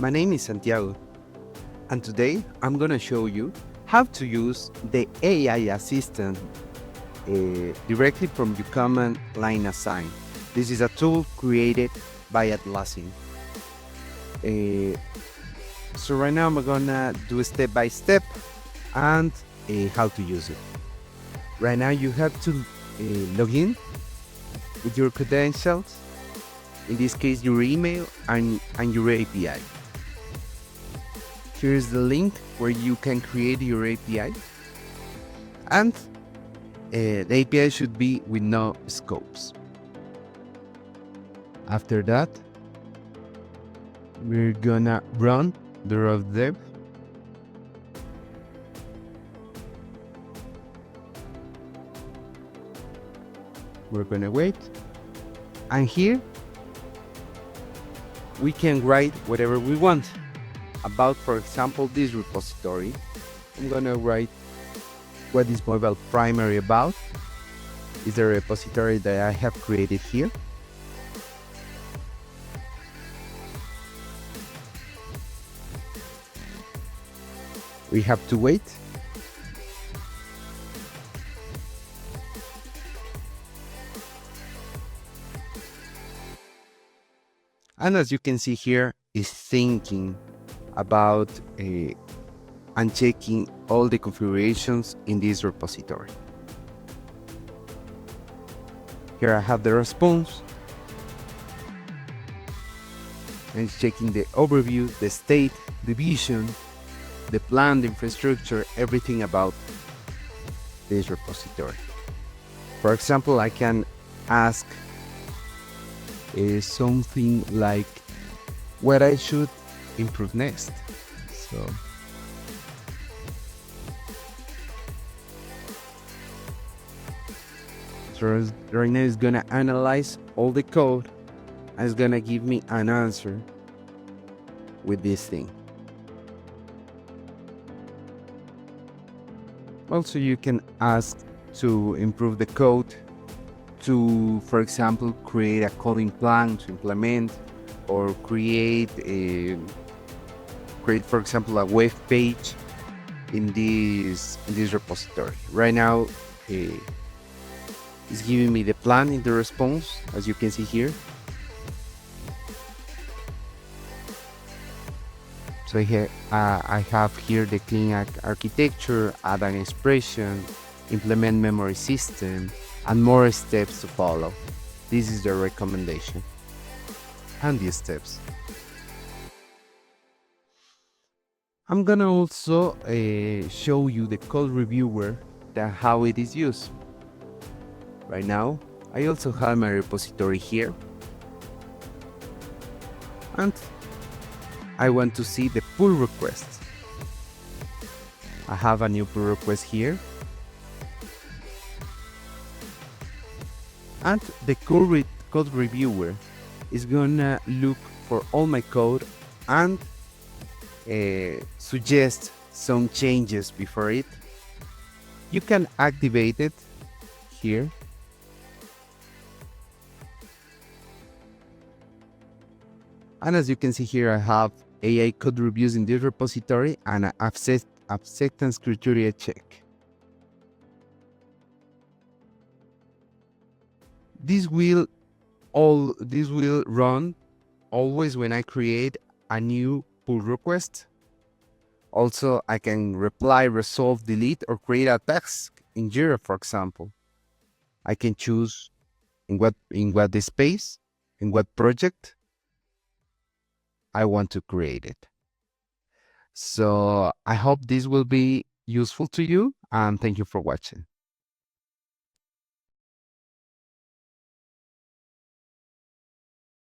My name is Santiago, and today I'm gonna show you how to use the AI assistant directly from your command line assign. This is a tool created by Atlassian. So right now I'm gonna do a step by step and how to use it. Right now you have to log in with your credentials, in this case your email and your API. Here's the link where you can create your API, and the API should be with no scopes. After that, we're gonna run the raw dev. We're gonna wait, and here we can write whatever we want about, for example, this repository. I'm gonna write what is mobile primary about. Is the repository that I have created here. We have to wait. And as you can see here, is thinking about and checking all the configurations in this repository. Here I have the response, and it's checking the overview, the state, the vision, the planned infrastructure, everything about this repository. For example, I can ask something like what I should improve next. So right now it's gonna analyze all the code and it's gonna give me an answer with this thing. Also, you can ask to improve the code, to, for example, create a coding plan to implement, or create, for example, a web page in this repository. Right now, it's giving me the plan in the response, as you can see here. So here I have here the clean architecture, add an expression, implement memory system, and more steps to follow. This is the recommendation and the steps. I'm gonna also show you the code reviewer, how it is used. Right now, I also have my repository here, and I want to see the pull requests. I have a new pull request here, and the code reviewer is gonna look for all my code and suggest some changes before it. You can activate it here. And as you can see here, I have AI code reviews in this repository and an acceptance criteria check. This will run always when I create a new pull request. Also, I can reply, resolve, delete, or create a task in Jira, for example. I can choose in what space, in what project I want to create it. So I hope this will be useful to you, and thank you for watching.